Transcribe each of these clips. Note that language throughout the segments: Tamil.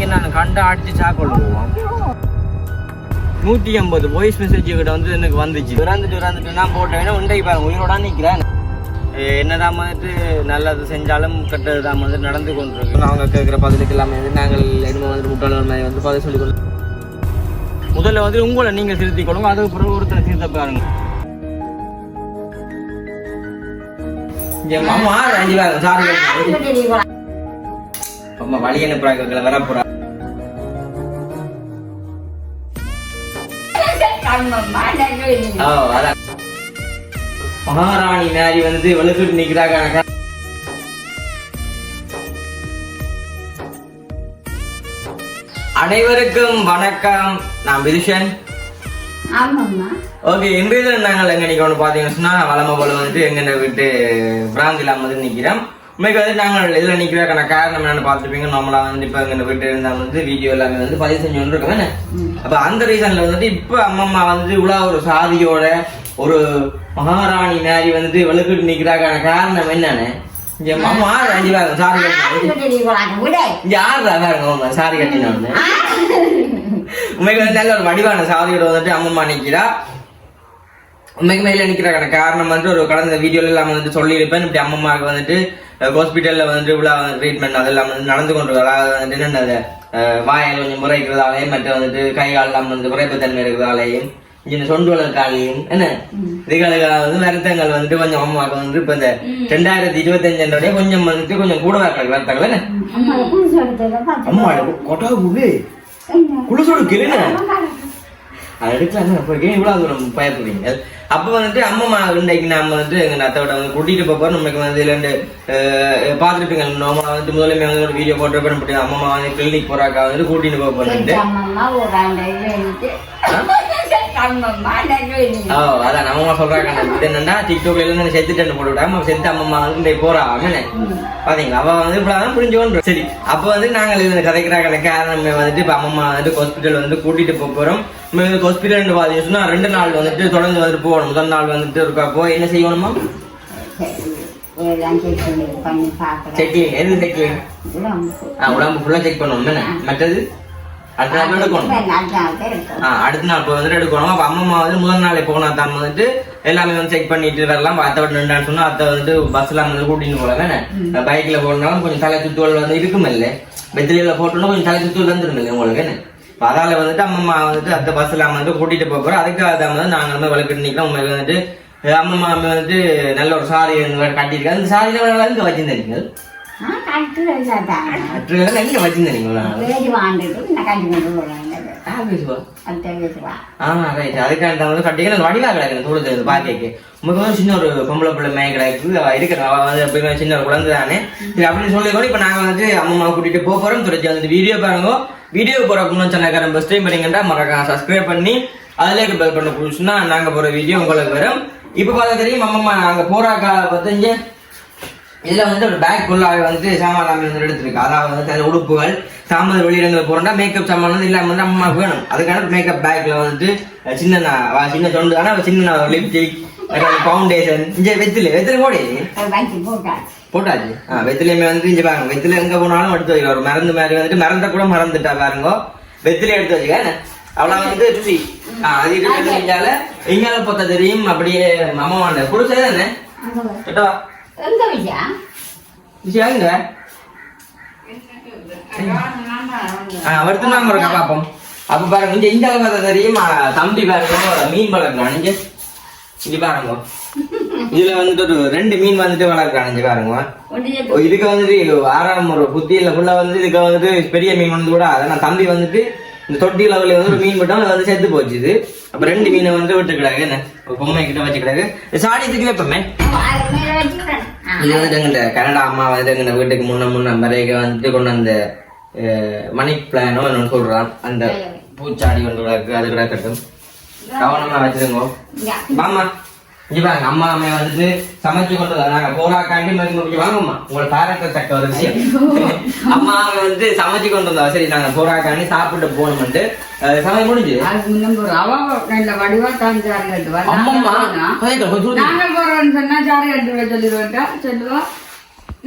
இங்கே நான் கண்டு அடிச்சு சாக்கொள்ளுவோம் 150 வாய்ஸ் மெசேஜ் கிட்ட வந்து எனக்கு வந்துச்சு. விராந்துட்டு நான் போட்டேன் உண்டை பாருங்க உயிரோட நிற்கிறேன். என்னதான் வந்துட்டு நல்லது செஞ்சாலும் கெட்டது தான் வந்து நடந்து கொண்டிருக்கு. அவங்க கேட்குற பதிலுக்கு எல்லாமே வந்து நாங்கள் என்ன வந்து முட்டாளர் மாதிரி வந்து பதில் சொல்லிக் கொள்ளும். முதல்ல வந்து உங்களை நீங்கள் திருத்திக் கொள்ளுங்க, அதுக்கு பிறகு ஒருத்தரை திருத்த பாருங்க. அம்மா 5 பேர் சாரி அம்மா வழி அனுப்புறாங்க வர போறா. மகாராணி மாதிரி வந்து வெளுக்கிட்டு நிக்கிறாங்க. அனைவருக்கும் வணக்கம், நான் விதுஷன். ஓகே, இன்றைய நாங்கள் எங்க நிக்க ஒன்று பாத்தீங்கன்னா சொன்னா வளமை போல வந்துட்டு எங்க விட்டு பிராந்தில வந்து நிக்கிறோம். உண்மைக்கு வந்து நாங்கள் இதுல நிக்கிறதுக்கான காரணம் என்னன்னு பாத்துருப்பீங்க. நம்மளா வந்து இப்ப எங்க வீட்டு இருந்தா வந்து வீடியோ எல்லாமே வந்து பதிவு செஞ்சு கொண்டு இருக்கோம். அப்ப அந்த ரீசன்ல வந்துட்டு இப்ப அம்மம்மா வந்து இவ்வளவு ஒரு சாதியோட ஒரு மகாராணி மாதிரி வந்துட்டு வெளுக்கிட்டு நிக்கிறாக்கான காரணம் என்னன்னு அம்மா 5 பேர் சாரி யாரு சாரி கட்டினோன்னு உண்மைக்கு வந்து நல்ல ஒரு வடிவான சாதியோட வந்துட்டு அம்மம்மா நிக்கிறா. உண்மைக்கு மேல நிக்கிறக்கான காரணம் வந்து ஒரு கடந்த வீடியோல எல்லாம் வந்துட்டு சொல்லியிருப்பேன். இப்படி அம்மம்மாவுக்கு வந்துட்டு ஹாஸ்பிட்டல்ல வந்துட்டு இவ்வளவு ட்ரீட்மெண்ட் அதெல்லாம் வந்து நடந்து கொண்டு வந்துட்டு என்னென்ன வாயில் கொஞ்சம் முறைக்கிறதாலையும் மற்ற வந்துட்டு கை காலெல்லாம் வந்து குறைப்புத்தன்மை இருக்கிறதாலையும் இந்த சொண்டு வளர்க்காலையும் என்ன இதுகளுக்காக வந்து வருத்தங்கள் வந்துட்டு கொஞ்சம் அம்மாவுக்கு வந்து இப்ப இந்த 2025 கொஞ்சம் வந்துட்டு கொஞ்சம் கூட வருத்தங்கள் என்ன அம்மா கொட்டா குளிசோடு கிளீன அது எடுக்கலாம் இவ்வளவு தூரம் பயப்படுறீங்க. அப்ப வந்துட்டு அம்மம்மா இன்றைக்கு நாம வந்துட்டு எங்க அத்தையோட வந்து கூட்டிட்டு போறோம். நமக்கு வந்து இதுல இருந்து பாத்துருப்பீங்க. நம்ம வந்துட்டு முதலுமே வந்து ஒரு வீடியோ போட்டு அம்மம்மா வந்து கிளினிக் போறாக்கா வந்துட்டு கூட்டிட்டு போறோம். அதான் அம்மம்மா சொல்றாங்க என்னன்னா டிக்டாக்ல இருந்து செத்துட்டு போட்டு விடாம செத்து அம்மம்மா வந்து போறா பாத்தீங்களா. அவ வந்து இப்பதான் புரிஞ்சோன்ற சரி. அப்ப வந்து நாங்கள் இதுல கதைக்கிறாங்க காரணமே வந்துட்டு இப்ப அம்மம்மா வந்துட்டு ஹாஸ்பிட்டல் வந்து கூட்டிட்டு போறோம். ஹாஸ்பிட்டல் பாத்தீங்கன்னா 2 நாள் வந்துட்டு தொடர்ந்து வந்துட்டு போகணும். முதல் நாள் வந்துட்டு இருக்கா போய் என்ன செய்யணுமா செக்கிங் எது செக்கிங் உடம்பு ஃபுல்லா செக் பண்ணணும். மற்றது அடுத்த நாள் எடுக்கணும். அடுத்த நாள் இப்போ வந்துட்டு எடுக்கணும். அப்ப அம்மம்மா வந்து முதல் நாளே போனா தான் வந்துட்டு எல்லாமே வந்து செக் பண்ணிட்டு வரலாம். அத்தை விட்டு நின்றான்னு சொன்னா அத்தை வந்து பஸ்ல வந்து கூட்டிட்டு போல தானே. பைக்ல போனாலும் கொஞ்சம் தலை சுத்துவல் வந்து இருக்கும் இல்ல, வெத்தில போட்டோம்னா கொஞ்சம் தலை சுத்துவல் வந்துடும் இல்லை உங்களுக்கு. அதால வந்துட்டு அம்மம்மா வந்துட்டு அந்த பஸ்ல வந்துட்டு கூட்டிட்டு போறோம். அதுக்காக தான் வந்து நாங்க வந்து வளர்க்கிட்டு நிக்கிறோம். உங்களுக்கு வந்துட்டு அம்மம்மா வந்துட்டு நல்ல ஒரு சாரி கட்டியிருக்காங்க. அந்த சாரியில எங்க வச்சிருந்தீங்க எங்க வச்சிருந்தீங்களா? அதுக்கான வந்து கட்டிங்க வடிவா கிடக்கு தூரத்து பாக்கைக்கு. உங்களுக்கு வந்து சின்ன ஒரு பொம்பளை பிள்ளை மேய கிடக்கு இருக்கிற சின்ன ஒரு குழந்தை தானே. சரி அப்படின்னு சொல்லி இப்ப நாங்க வந்து அம்மம்மா கூட்டிட்டு போறோம். தொடர்ச்சி வந்துட்டு வீடியோ பாருங்க. வீடியோ போறப்பன்னு சொன்னாக்காரன் ஃபர்ஸ்ட் டைம் பண்ணீங்கன்னா மறக்காம சப்ஸ்கிரைப் பண்ணி அதுல பெல் பண்ண புடிச்சுன்னா நாங்க போற வீடியோ உங்களுக்கு வரும். இப்ப பார்த்தா தெரியும் அம்மம்மா நாங்க போறாக்கா பார்த்தீங்க இதுல வந்து ஒரு பேக் ஃபுல்லாக வந்து சாமான் வந்து எடுத்துருக்கு. அதாவது வந்து உடுப்புகள் சாமான் வெளியிடங்கள் போறோம்னா மேக்கப் சாமான் வந்து இல்லாம வந்து அம்மாவுக்கு வேணும். அதுக்கான மேக்கப் பேக்ல வந்துட்டு சின்ன தொண்டு ஆனா சின்ன லிப்ஸ்டிக் ஃபவுண்டேஷன் இங்க வெத்தில போடி போட்டாச்சு. வெத்திலையுமே வந்து இங்க பாருங்க வெத்தில எங்க போனாலும் எடுத்து வைக்கலாம். ஒரு மருந்து மாதிரி வந்துட்டு மறந்த கூட மறந்துட்டா பாருங்க வெத்தில எடுத்து வச்சுக்க அவ்வளவு வந்து ருசி அது இங்கால எங்கால பார்த்தா தெரியும். அப்படியே அம்மாவாண்ட குடிச்சது தானே வருத்தம் ஒரு பாப்போம். அப்ப பாருங்க இந்த அளவு தெரியும் தம்பி பாருங்க மீன் வளர்க்குறான். இங்க பாருங்க இதுல வந்துட்டு ஒரு 2 மீன் வந்துட்டு வளர்க்குறான் பாருங்க. இதுக்கு வந்துட்டு ஆறாம் ஒரு புத்தியில ஃபுல்லா வந்து இதுக்கு வந்துட்டு பெரிய மீன் வந்து கூட அதான் தம்பி வந்துட்டு இந்த தொட்டி லெவலில் வந்து ஒரு மீன் விட்டோம் அது வந்து செத்து போச்சுது. அப்ப 2 மீனை வந்து விட்டு கிடாது என்ன பொம்மை கிட்ட வச்சு கிடாது சாடியத்துக்கு வைப்போமே. இது வந்து எங்க கனடா அம்மா வந்து எங்க வீட்டுக்கு முன்ன வரைக்கும் வந்துட்டு கொண்டு அந்த மணி பிளானோ என்னன்னு சொல்றான். அந்த பூச்சாடி ஒன்று இருக்கு அது கூட கட்டும் கவனமா வச்சிருங்க. மாமா இங்க பாருங்க அம்மா அம்மைய வந்துட்டு சமைச்சு கொண்டு நாங்க போராக்காண்டி மருந்து வாங்கம்மா உங்களை பேரண்ட தக்க ஒரு விஷயம். அம்மா வந்து சமைச்சு கொண்டு வந்தா சரி நாங்க போராக்காண்டி சாப்பிட்டு போகணும்ட்டு சமையல் முடிஞ்சு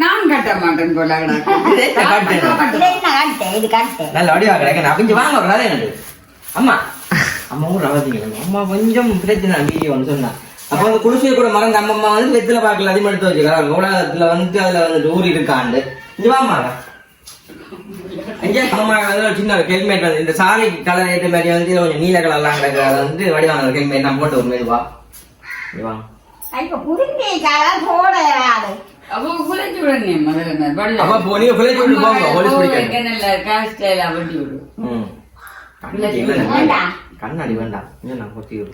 நான் கட்ட மாட்டேன் போல நல்ல வடிவா கிடைக்க நான் கொஞ்சம் வாங்க வராது எனக்கு அம்மா அம்மா கூட அவசியம் அம்மா கொஞ்சம் பிரச்சனை வீடியோன்னு சொன்னா அப்ப வந்து குளிசையை கூட மறந்து அம்மா வந்து வெத்தில பாக்கல அதிகமாக எடுத்து வச்சுக்கிறாங்க உலகத்துல வந்து அதுல வந்து ஊர் இருக்காண்டு இது வாமா ஐயா அம்மா வந்து ஒரு சின்ன ஹெல்மெட் வந்து இந்த சாலை கலர் ஏற்ற மாதிரி வந்து கொஞ்சம் நீல கலர்லாம் கிடக்குறது வந்து வடிவான ஹெல்மெட் நான் போட்டு ஒரு மாதிரி வா வா அப்போ குளிச்சு விடனே முதல்ல அப்ப நீங்க குளிச்சு விட்டு போங்க போலீஸ் பிடிக்காது கண்ணாடி வேண்டாம் இன்னும் நான் கொத்தி விடு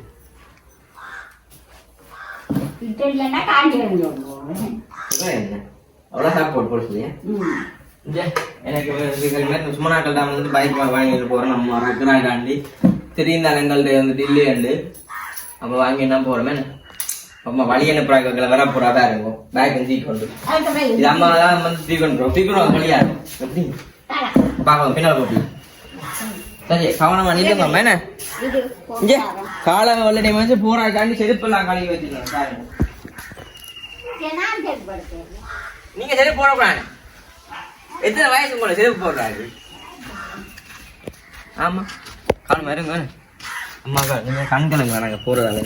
அவ்வளோ சாப்பிட்டு போட சொல்லி எனக்கு சும்மா நாட்கள் தான் வந்து பைக் வாங்கிட்டு போறேன் நம்ம ரக்கராண்டாண்டி தெரியும் தானே எங்கள்கிட்ட வந்து டில்லி அண்டு அப்போ வாங்கி என்ன போறோமே அம்மா வழி என்ன ப்ராக்ல வர போறா தான் இருக்கும் பேக் வந்து கொண்டு இது அம்மா தான் வந்து தீக்கொண்டு வழியா இருக்கும் எப்படி பார்க்கலாம் பின்னால் போட்டி சரி கவனமா நீங்க என்ன இங்க காலை வெள்ள டைம் வந்து போராட்டாண்டி செருப்பெல்லாம் கழுவி வச்சுருக்கேன் நீங்க செருப்பு போடக்கூடாது எத்தனை வயசு உங்களை செருப்பு போடுறாரு ஆமா காலம் இருங்க அம்மாக்கா நீங்க கண்கலங்க நாங்க போறதால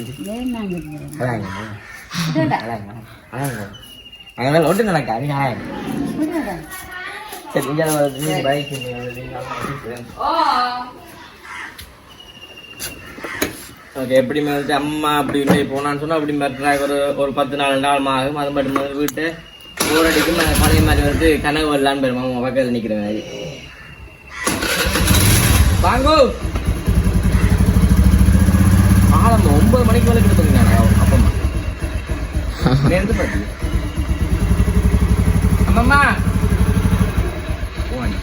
அதனால ஒட்டுங்களாக்கா சரி இங்கே பைக் ஓகே எப்படிமே வந்துட்டு அம்மா அப்படி இல்லை போனான்னு சொன்னால் அப்படி மாதிரி ஒரு 10 நாள் ஆகும் அது மட்டும் வந்து வீட்டு போர் அடிக்கும் நாங்கள் பழைய மாதிரி வந்து கனவு வரலான்னு போயிருமா அவங்க பக்கத்தில் நிற்கிற மாதிரி வாங்கோ ஆளம்மா 9 மணிக்கு மேலே கிட்ட நான் அப்பம்மா நேர்ந்து பார்த்து அம்மம்மா போவாங்க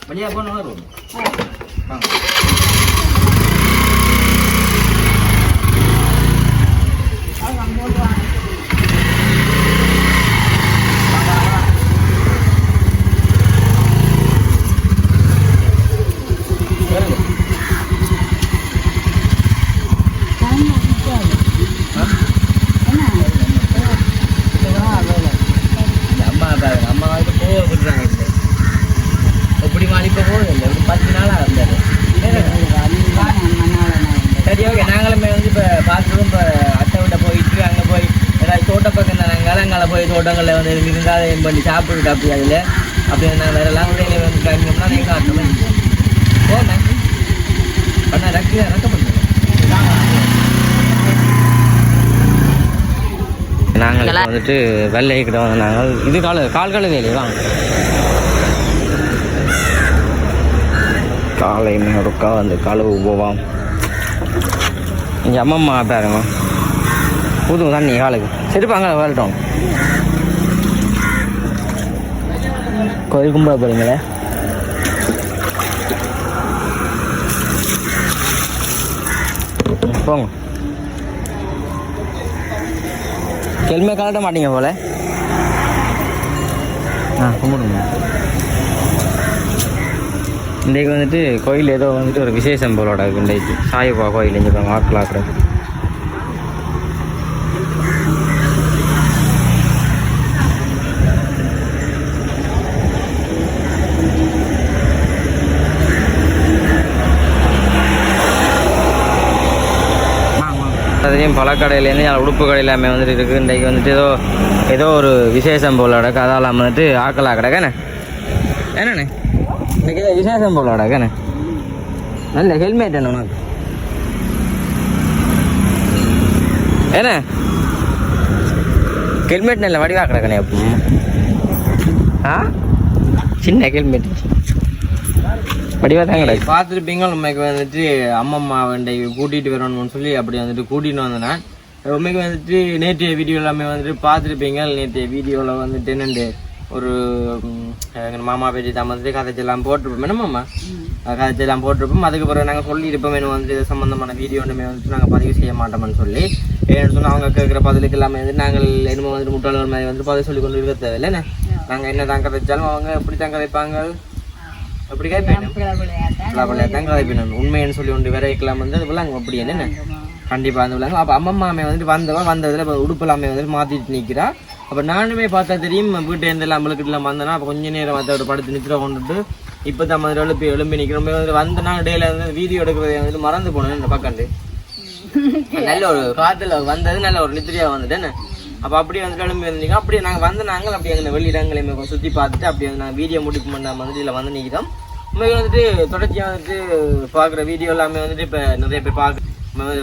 Banyak apa nomor? Bang. தோட்டங்களில் வந்து இருந்தால் பண்ணி சாப்பிட்டு அப்படி அதில் அப்படி நான் வேறு லாங்குவேஜில் வந்து கிளம்பினோம்னா நீங்கள் காட்டணும் போனேன் பண்ண ரக்க பண்ணுறேன் நாங்கள் வந்துட்டு வெள்ளை கிட்ட வந்து நாங்கள் இது கால்களை வேலையே வாங்க காலையுமே ஒருக்கா வந்து கழுவு போவோம் இங்கே அம்மம்மா பாருங்க புது தண்ணி காலுக்கு சரிப்பாங்க வரட்டும் கோயில் கும்பிட போறீங்களே போங்க கேள்வியே கலட்ட மாட்டீங்க போல கும்பிடுங்க இன்றைக்கு வந்துட்டு கோயில் ஏதோ வந்துட்டு ஒரு விசேஷம் போலோட இன்றைக்கு சாயப்பா கோயில் இங்கே ஆக்கலாக்குறது அதுலேயும் பழக்கடையிலேருந்து உடுப்பு கடை எல்லாமே வந்துட்டு இருக்குது இன்றைக்கு வந்துட்டு ஏதோ ஒரு விசேஷம் போல கிடக்கு அதெல்லாம் வந்துட்டு ஆக்கலா கிடக்கண்ணே என்னண்ணே இன்றைக்கி ஏதோ விசேஷம் போல கிடக்கண்ணே நல்ல ஹெல்மெட் என்ன உனக்கு என்ன ஹெல்மெட் நல்ல வடிவா கிடக்கணே அப்போ ஆ சின்ன ஹெல்மெட் வடிவா தான் கிடக்கு. பார்த்துருப்பீங்க உண்மைக்கு வந்துட்டு அம்மம்மா வண்டை கூட்டிகிட்டு வரணும்னு சொல்லி அப்படி வந்துட்டு கூட்டிகிட்டு வந்தேன். உண்மைக்கு வந்துட்டு நேற்றைய வீடியோ எல்லாமே வந்துட்டு பார்த்துருப்பீங்க. நேற்றைய வீடியோவில் வந்துட்டு என்னென்று ஒரு எங்கள் மாமா பேட்டி தான் வந்துட்டு கதைச்செல்லாம் போட்டிருப்போம். என்ன மாமா கதைச்செல்லாம் போட்டிருப்போம். அதுக்கப்புறம் நாங்கள் சொல்லியிருப்போம் வேணும் வந்துட்டு இது சம்மந்தமான வீடியோ ஒன்றுமே வந்துட்டு நாங்கள் பதிவு செய்ய மாட்டோம்னு சொல்லி. ஏன்னு சொன்னால் அவங்க கேட்குற பதிலுக்கு எல்லாமே வந்து நாங்கள் என்னமோ வந்துட்டு முட்டாளர் மாதிரி வந்து பதில் சொல்லி கொண்டு இருக்க தேவையில்லைண்ணே. நாங்கள் என்ன தான் கதைச்சாலும் அவங்க எப்படி தான் கதைப்பாங்க, அப்படி கதைப்பேன் தான் கதைப்பேன். உண்மைன்னு சொல்லி ஒன்று விரைக்கலாம் வந்து அது விளாங்க அப்படி என்னென்ன கண்டிப்பாக வந்து விளாங்க. அப்போ அம்மம்மாமே வந்துட்டு வந்ததில் இப்போ உடுப்பெல்லாமே வந்துட்டு மாற்றிட்டு நிற்கிறா. அப்போ நானுமே பார்த்தா தெரியும் வீட்டு எந்த நம்மளுக்கிட்டலாம் வந்தேன்னா அப்போ கொஞ்சம் நேரம் வந்து அவர் படுத்து நித்திர கொண்டுட்டு இப்போ தான் வந்து எழும்பி நிற்கிறோம். வந்தேன்னா இடையில வந்து வீடியோ எடுக்கிறத வந்துட்டு மறந்து போனேன். இந்த பக்கண்டு நல்ல ஒரு காற்றுல வந்தது நல்ல ஒரு நித்திரியாக வந்துட்டேன்னு. அப்போ அப்படியே வந்து எழும்பி வந்தீங்க. அப்படியே நாங்கள் வந்து நாங்கள் அப்படியே அந்த வெளியிடங்களையுமே சுற்றி பார்த்துட்டு அப்படியே வந்து நாங்கள் வீடியோ முடிக்க பண்ணாமல் வந்துட்டு இதில் வந்து நிற்கிறோம். உண்மையில் வந்துட்டு தொடர்ச்சியாக வந்துட்டு பார்க்குற வீடியோ எல்லாமே வந்துட்டு இப்போ நிறைய பேர் பார்க்க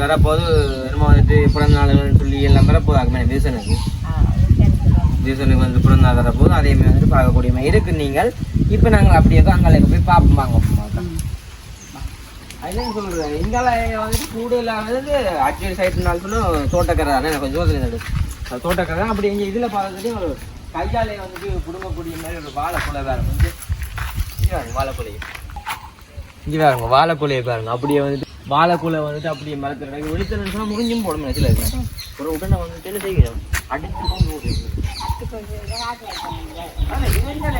வரப்போது என்னமோ வந்துட்டு பிறந்த நாளுகள்னு சொல்லி எல்லாம் வரப்போது ஆகுமே ரீசனுக்கு வந்து பிறந்த நாள் வரப்போது அதேமாதிரி வந்துட்டு பார்க்கக்கூடிய இருக்குது. நீங்கள் இப்போ நாங்கள் அப்படியே தான் அங்கே போய் பார்ப்போம். அதுதான் சொல்கிறேன். இங்கால வந்துட்டு கூடுதலாக வந்து ஆக்சுவலி சைட்டுனாலும் சொல்லும் தோட்டக்கரை தானே எனக்கு கொஞ்சம் யோசனை நடு தோட்டக்கரை தான். அப்படி இங்கே இதில் பார்த்துட்டு ஒரு கையாலே வந்துட்டு குடும்பக்கூடிய மாதிரி ஒரு வாழைக்குலை வேறு வந்து வாழைக்குலையை இங்கே வேறுங்க வாழைக்குலையை பாருங்க. அப்படியே வந்துட்டு வாழைக்குலை வந்துட்டு அப்படியே மரத்தில் வெளித்தன்னு சொன்னால் முடிஞ்சும் போடணும். இதில் இருக்கு ஒரு உடனே வந்துட்டு என்ன செய்யணும் அடித்து போகும்போது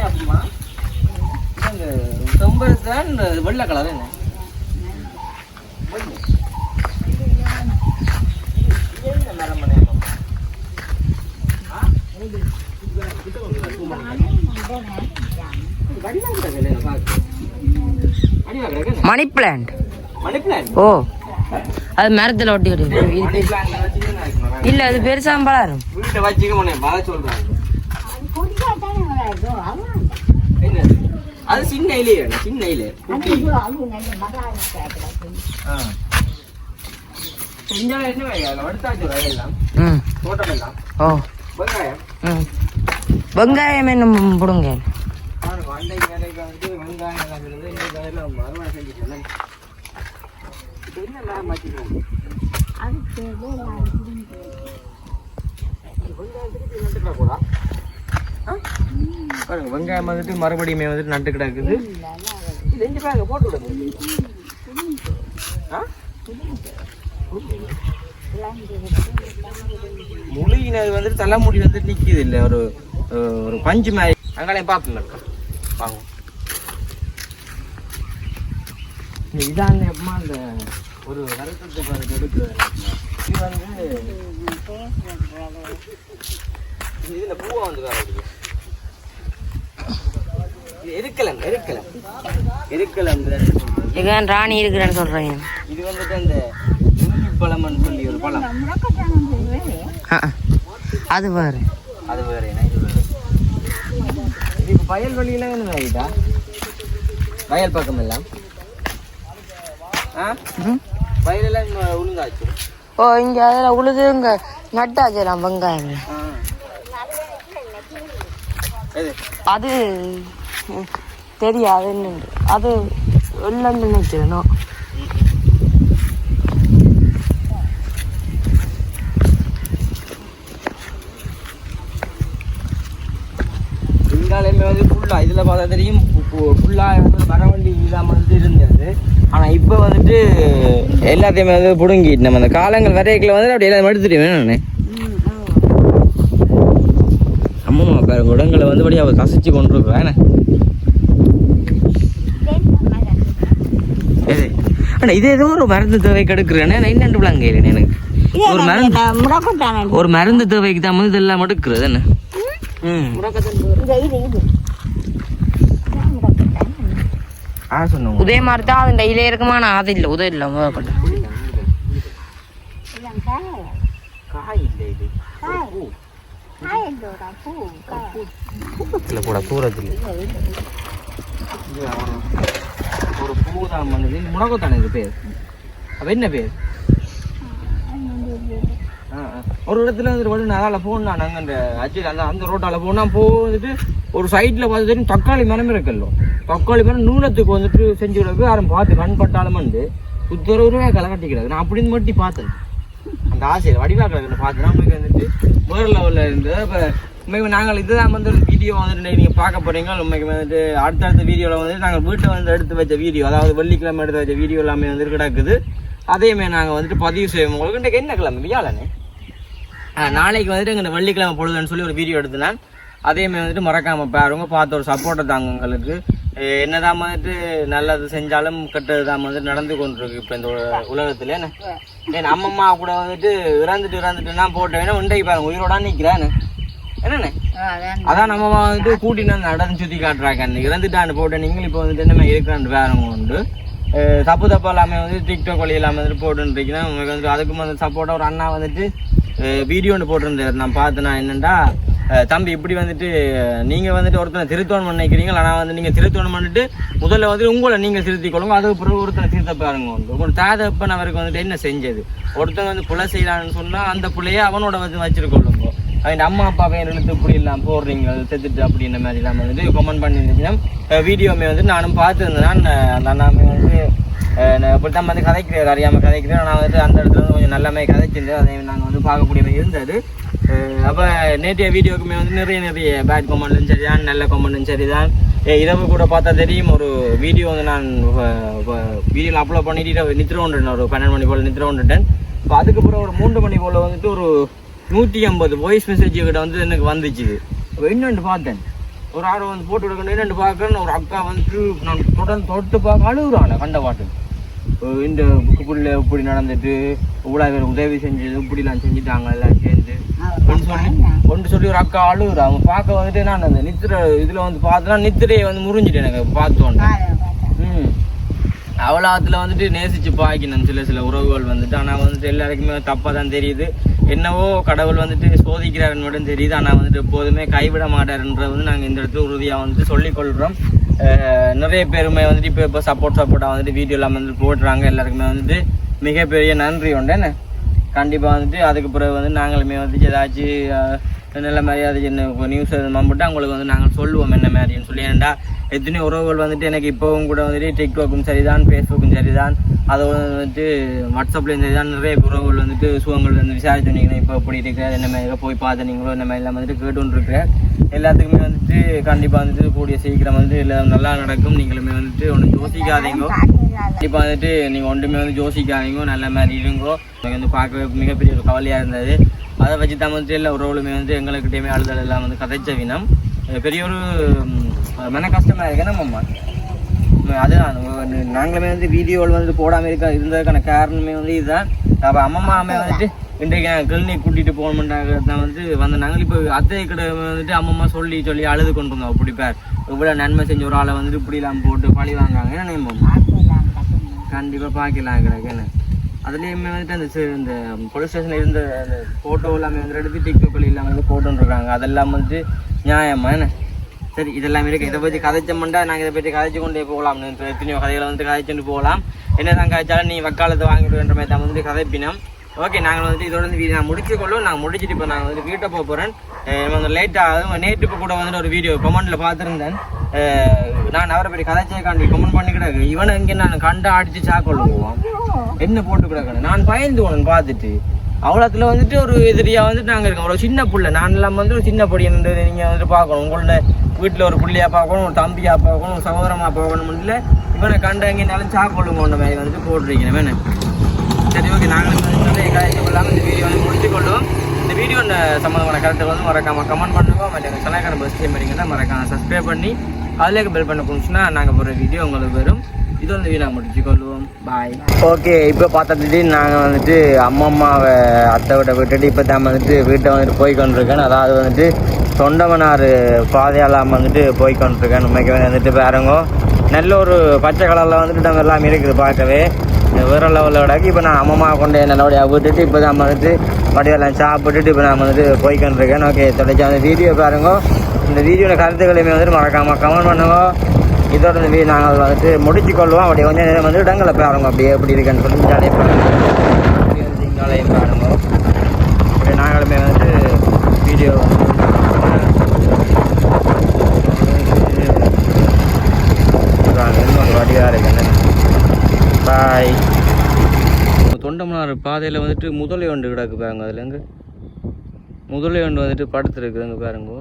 அப்படிமா இந்த செம்பருத்தி தான் இந்த வெள்ளை கலர் என்ன மணி பிளான்ட். ஓ அது மரத்தில் ஒட்டி இல்ல அது பெருசா வளரும். வீட்டை வச்சுக்க சொல்றாங்க அது சின்ன இலையே சின்ன இலை வெங்காயம் என்ன போடுங்க. வெங்காயம் வந்துட்டு மறுபடியுமே வந்துட்டு நட்டு கிடக்குது. போட்டு விடுங்க. முழுகினது வந்துட்டு தலைமுடி வந்துட்டு நிற்கிது இல்லை ஒரு ஒரு பஞ்சு மாதிரி அங்காலையும் பார்ப்போம் வாங்க. இதான் எப்பமா அந்த ஒரு வருத்தத்துக்கு எடுக்கிறது இது வந்து இதில் பூவா வந்து எருக்கலாம் ராணி இருக்கிறேன்னு சொல்றேன். இது வந்துட்டு அந்த பழம்னு சொல்லி ஒரு பழம் அது வேறு இது இப்போ வயல்வெளியில என்ன ஆகிட்டா வயல் பக்கம் எல்லாம் வயலெல்லாம் உளுந்தாச்சு. ஓ இங்க அதில் உழுது இங்க நட்டாச்சுலாம் வெங்காயம். அது தெரியாது என்னண்டு அது எல்லாம் நினைச்சிடணும். இங்காலையுமே வந்து ஃபுல்லாக இதில் பார்த்தா தெரியும் ஃபுல்லாக வந்து மரவண்டி இல்லாமல் வந்து இருந்தது. ஆனால் இப்போ வந்துட்டு எல்லாத்தையுமே வந்து பிடுங்கிட்டு நம்ம அந்த காலங்கள் வரைக்கில் வந்து அப்படி எல்லாத்தையும் எடுத்துட்டேன் நான். அம்மா பாருங்க உடங்களை வந்து படி அவள் கசிச்சு கொண்டு இருக்கிறேன். ஆனால் இது ஏதோ ஒரு மருந்து தேவைக்கு எடுக்கிறேன்னு என்னென்று விளாங்க எனக்கு ஒரு மருந்து தேவைக்கு தான் வந்து இதெல்லாம் எடுக்கிறது என்ன. உதய மாதிரி தான் அது டெய்லியே இருக்குமா. நான் அது இல்லை உதயம் இல்லை முதல்ல கூட தூரத்தில் ஒரு பூதான் பண்ணுது. முடக்கத்தானே இது பேர். அப்ப என்ன பேர்? ஒரு இடத்துல வந்துட்டு அதால போனா நாங்கள் அந்த ஆக்சுவலி அந்த ரோட்டால போனா போவந்துட்டு ஒரு சைட்ல பார்த்துட்டு தக்காளி மரம் இருக்கல்லோ, தக்காளி மரம் நூலத்துக்கு வந்துட்டு செஞ்சு விடக்கு யாரும் பார்த்து கண் பட்டாலும் வந்து சுத்தரவுமே களை கட்டிக்கிறாரு. நான் அப்படின்னு மட்டும் பார்த்தேன் அந்த ஆசையை வடிவாக்களை பார்த்தேன். நமக்கு வந்துட்டு வேறு லெவலில் இருந்தது. இப்போ உண்மைக்கு நாங்கள் இதுதான் வந்து வீடியோ வந்துட்டு நீங்கள் பார்க்க போகிறீங்க. உண்மைக்கு வந்துட்டு அடுத்தடுத்த வீடியோவில் வந்துட்டு நாங்கள் வீட்டில் வந்து எடுத்து வச்ச வீடியோ, அதாவது வெள்ளிக்கிழமை எடுத்து வச்ச வீடியோ எல்லாமே வந்துட்டு கிடக்குது. அதையுமே நாங்கள் வந்துட்டு பதிவு செய்வோம். உங்களுக்கு இன்றைக்கு என்ன கிழமை? வியாழனே. நாளைக்கு வந்துட்டு எங்கள் வெள்ளிக்கிழமை பொழுதுன்னு சொல்லி ஒரு வீடியோ எடுத்துனேன். அதையுமே வந்துட்டு மறக்காமல் பாருங்க, பார்த்து ஒரு சப்போர்ட்டை தாங்க. உங்களுக்கு என்னதான் வந்துட்டு நல்லது செஞ்சாலும் கெட்டது தான் வந்துட்டு நடந்து கொண்டிருக்கு இப்போ இந்த உலகத்துல. ஏன் அம்மம்மா கூட வந்துட்டு இறந்துட்டுன்னா போட்ட வேணும் இன்றைக்கு பாருங்க உயிரோட நிற்கிறேன்னு என்னண்ணே. அதான் நம்ம வந்துட்டு கூட்டினா நடந்து சுற்றி காட்டுறாங்க. இறந்துட்டான்னு போட்ட நீங்கள் இப்போ வந்துட்டு என்ன இருக்கிறான்னு வேறவங்க உண்டு. தப்பு எல்லாமே வந்து டிக்டாக் வழி எல்லாமே வந்துட்டு போட்டுருக்கீங்கன்னா உங்களுக்கு வந்துட்டு அதுக்கு வந்து சப்போர்ட்டாக ஒரு அண்ணா வந்துட்டு வீடியோ ஒன்று போட்டிருந்தார். நான் பார்த்தேன்னா என்னென்னா, தம்பி இப்படி வந்துட்டு நீங்கள் வந்துட்டு ஒருத்தனை திருத்தோணம் நினைக்கிறீங்க, ஆனால் வந்து நீங்கள் திருத்தோணம் பண்ணிட்டு முதல்ல வந்து உங்களை நீங்கள் திருத்திக் கொள்ளுங்க, அதுக்கு பிறகு ஒருத்தனை திருத்த பாருங்க. உங்களோட தாதப்பன் அவருக்கு வந்துட்டு என்ன செஞ்சது, ஒருத்தன் வந்து புலை செய்யலான்னு சொன்னால் அந்த பிள்ளைய அவனோட வந்து வச்சிருக்கொள்ளுங்க. அவன் அம்மா அப்பாவை இழுத்து இப்படி இல்லாமல் போடுறீங்க செத்துட்டு அப்படின்ற மாதிரி இல்லாமல் வந்துட்டு கமெண்ட் பண்ணியிருந்துச்சுன்னா வீடியோமே வந்து நானும் பார்த்துருந்தேன். அந்த அண்ணாமே வந்து இப்படித்தான் வந்து கதைக்கிறேன், அறியாமல் கதைக்கிறேன். ஆனால் வந்துட்டு அந்த இடத்துல வந்து கொஞ்சம் நல்லாமே கதைச்சிருந்தேன். அதை நாங்கள் வந்து பார்க்கக்கூடியதாக இருந்தது. அப்போ நேற்றைய வீடியோக்குமே வந்து நிறைய பேட் கமெண்ட்டும் சரிதான், நல்ல கமெண்ட்டும் சரிதான். இரவு கூட பார்த்தா தெரியும், ஒரு வீடியோ வந்து நான் வீடியோவில் அப்லோட் பண்ணிட்டு நித்திர கொண்டுட்டேன். ஒரு 12 மணி போல் நித்திர கொண்டுட்டேன். இப்போ அதுக்கப்புறம் ஒரு 3 மணி போல் வந்துட்டு ஒரு 150 வாய்ஸ் மெசேஜ் கிட்ட வந்து எனக்கு வந்துச்சு. இப்போ இன்னொன்று பார்த்தேன், ஒரு ஆள் வந்து போட்டு விடுக்கணும். என்னென்னு பார்க்குறேன்னு ஒரு அக்கா வந்துட்டு நான் தொடர்ந்து தொட்டு பார்க்க அழுகுறாங்க. கண்ட பாட்டு இந்த புக்குக்குள்ள இப்படி நடந்துட்டு இவ்வளோ பேர் உதவி செஞ்சது இப்படிலாம் செஞ்சுட்டாங்க எல்லாம் சேர்ந்து ஒன்று சொல்லி ஒரு அக்கா அழுகுறா. அவங்க பார்க்க வந்துட்டு நான் அந்த நித்திர இதில் வந்து பார்த்தேன்னா நித்திரையை வந்து முறிஞ்சிட்டேன் எனக்கு பார்த்தோன்னே. அவ்வளோத்துல வந்துட்டு நேசிச்சு பாய்க்கணும் சில உறவுகள் வந்துட்டு. ஆனால் வந்துட்டு எல்லாருக்குமே தப்பாக தான் தெரியுது. என்னவோ கடவுள் வந்துட்டு சோதிக்கிறாருன்னு மட்டும் தெரியுது. ஆனால் வந்துட்டு எப்போதுமே கைவிட மாட்டாருன்றது வந்து நாங்கள் இந்த இடத்துல உறுதியாக வந்துட்டு சொல்லிக்கொள்கிறோம். நிறைய பேருமே வந்துட்டு இப்போ சப்போர்ட்டாக வந்துட்டு வீடியோ எல்லாம் வந்துட்டு போடுறாங்க. எல்லாருக்குமே வந்துட்டு மிகப்பெரிய நன்றி உண்டு. என்ன கண்டிப்பாக வந்துட்டு அதுக்கு பிறகு வந்து நாங்களுமே வந்துட்டு ஏதாச்சும் நல்ல மாதிரி அது என்ன நியூஸ் மம்பிட்டு அவங்களுக்கு வந்து நாங்கள் சொல்லுவோம் என்ன மாதிரின்னு சொல்லி. ஏன்டா எத்தனையோ உறவுகள் வந்துட்டு எனக்கு இப்போவும் கூட வந்துட்டு டிக்டாக்கும் சரிதான், ஃபேஸ்புக்கும் சரிதான், அதை வந்துட்டு வாட்ஸ்அப்லேயும் சரிதான், நிறைய உறவுகள் வந்துட்டு சுகங்கள் வந்து விசாரிச்சு சொன்னீங்கன்னா இப்போ எப்படி இருக்கிறார், என்ன மாதிரி போய் பார்த்துனீங்களோ என்ன மாதிரிலாம் வந்துட்டு கேட்டுன்னு இருக்கிறேன். எல்லாத்துக்குமே வந்துட்டு கண்டிப்பாக வந்துட்டு கூடிய சீக்கிரம் வந்துட்டு எல்லாம் நல்லா நடக்கும். நீங்களுமே வந்துட்டு ஒன்று யோசிக்காதீங்க. கண்டிப்பாக வந்துட்டு நீங்கள் ஒன்றுமே வந்து யோசிக்காதீங்க, நல்ல மாதிரி இருங்கோ. எனக்கு வந்து பார்க்கவே மிகப்பெரிய ஒரு கவலையாக இருந்தது. அதை வச்சு தான் வந்துட்டு எல்லா உறவுகளுமே வந்து எங்களுக்கிட்டேயுமே அழுதல் எல்லாம் வந்து கதைச்ச வினம் பெரிய ஒரு மன கஷ்டமாக இருக்கு. நம்மம்மா அதுதான் நாங்களுமே வந்து வீடியோவில் வந்துட்டு போடாமல் இருந்ததுக்கான காரணமே வந்து இதுதான். அப்போ அம்மம்மாமே வந்துட்டு இன்றைக்கு நாங்கள் கிளினிக் கூட்டிகிட்டு போகணுமெண்டாக தான் வந்து நாங்கள் இப்போ அத்தை கடை வந்துட்டு அம்மம்மா சொல்லி அழுது கொண்டு வந்தோம். அப்படி பேர் இவ்வளோ நன்மை செஞ்ச ஒரு ஆளை வந்துட்டு இப்படிலாம் போட்டு பழி வாங்குறாங்க. ஏன்னா நம்ம கண்டிப்பாக பார்க்கலாம் கிடக்கு. என்ன அதுலேயுமே வந்துட்டு இந்த போலீஸ் ஸ்டேஷனில் இருந்த அந்த ஃபோட்டோ எல்லாமே வந்து எடுத்து டிக்டாக்கள் எல்லாம் வந்து போட்டுருக்காங்க. அதெல்லாம் வந்து நியாயமா என்ன? சரி, இதெல்லாம் இருக்குது. இதை பற்றி கதைச்சோம்னா நாங்கள் இதை பற்றி கதைச்சு கொண்டே போகலாம். எத்தனையோ கதைகளை வந்து கதைச்சுட்டு போகலாம். என்ன தான் கதைச்சாலும் நீ வக்காலத்தை வாங்கிடுன்ற மாதிரி தான் வந்து கதைப்பினோம். ஓகே, நாங்கள் வந்துட்டு இதோட வந்து நான் முடிச்சுக்கொள்ளும். நாங்கள் முடிச்சுட்டு இப்போ நாங்கள் வந்து வீட்டை போக போகிறேன். கொஞ்சம் லேட்டாக நேற்று இப்போ கூட வந்துட்டு ஒரு வீடியோ கமெண்டில் பார்த்துருந்தேன். நான் அவரை பற்றி கதைச்சேக்காண்டி கமெண்ட் பண்ணி கிடக்கு. இவனை இங்கே நான் கண்டா அடித்து சாக்கொள்ள போவான், என்ன போட்டு கிடக்கணும். நான் பயந்து போனேன் பார்த்துட்டு. அவ்வளோத்துல வந்துட்டு ஒரு எதிரியாக வந்துட்டு நாங்கள் இருக்கோம். அவ்வளோ சின்ன பிள்ளை நான் எல்லாம் வந்து ஒரு சின்ன பொடி நீங்கள் வந்துட்டு பார்க்கணும். உங்களோட வீட்டில் ஒரு பிள்ளையாக பார்க்கணும், ஒரு தம்பியாக பார்க்கணும், ஒரு சகோதரமாக பார்க்கணும். இல்லை இவனை கண்ட எங்கேனாலும் சாக்கொள்ளுங்க மாதிரி வந்து போட்டிருக்கணும். வேணும் சரி, ஓகே. நாங்கள் நிறைய காய்ச்சல் இல்லாமல் இந்த வீடியோ வந்து முடிச்சுக்கொள்ளுவோம். இந்த வீடியோ சம்மந்தமான கருத்தை வந்து மறக்காமல் கமெண்ட் பண்ணுவோம். மற்ற சலாக்கான பஸ் டைம் பண்ணிங்கன்னா மறக்காம சப்ஸ்கிரைப் பண்ணி அதிலே பெல் பண்ண போச்சுன்னா நாங்கள் போகிற வீடியோ உங்களுக்கு வரும். இது வந்து வீணாக முடிச்சுக்கொள்வோம். பாய். ஓகே, இப்போ பார்த்தது நாங்கள் வந்துட்டு அம்மம்மாவை அத்தை விட்டுட்டு இப்போ தான் வந்துட்டு வீட்டை வந்துட்டு போய்கொண்டிருக்கேன். அதாவது வந்துட்டு தொண்டமனார் பாதையெல்லாம் வந்துட்டு போய்கொண்டிருக்கேன். உண்மைக்கு வந்துட்டு பாருங்க, நல்ல ஒரு பச்சை கலரில் வந்துட்டு நம்ம எல்லாம் இருக்குது பார்க்கவே வேறு லெவலோட. இப்போ நான் அம்மம்மா கொண்டு என்னோடைய விட்டுட்டு இப்போ தான் வந்துட்டு வடிவெல்லாம் சாப்பிட்டுட்டு இப்போ நான் வந்துட்டு போய்கொண்டிருக்கேன். ஓகே, தொடர்ச்சி அந்த வீடியோ பாருங்க. இந்த வீடியோட கருத்துக்களையுமே வந்துட்டு மறக்காமல் கமெண்ட் பண்ணுங்க. இதோட இந்த வீடியோ நாங்கள் வந்துட்டு முடிச்சுக்கொள்வோம். அப்படியே கொஞ்சம் நேரம் வந்து இடங்களை பாருங்க அப்படியே எப்படி இருக்குன்னு சொல்லி ஜாலியாக பாருங்க. பாருங்க. நாங்கள் வீடியோ ஒரு வடிவாக இருக்கு. பாய். தொண்டமனார் பாதையில் வந்துட்டு முதலை ஒன்று கிடக்கு பாருங்க. அதுல இருந்து முதலை ஒன்று வந்துட்டு படுத்துருக்குதுங்க பாருங்க.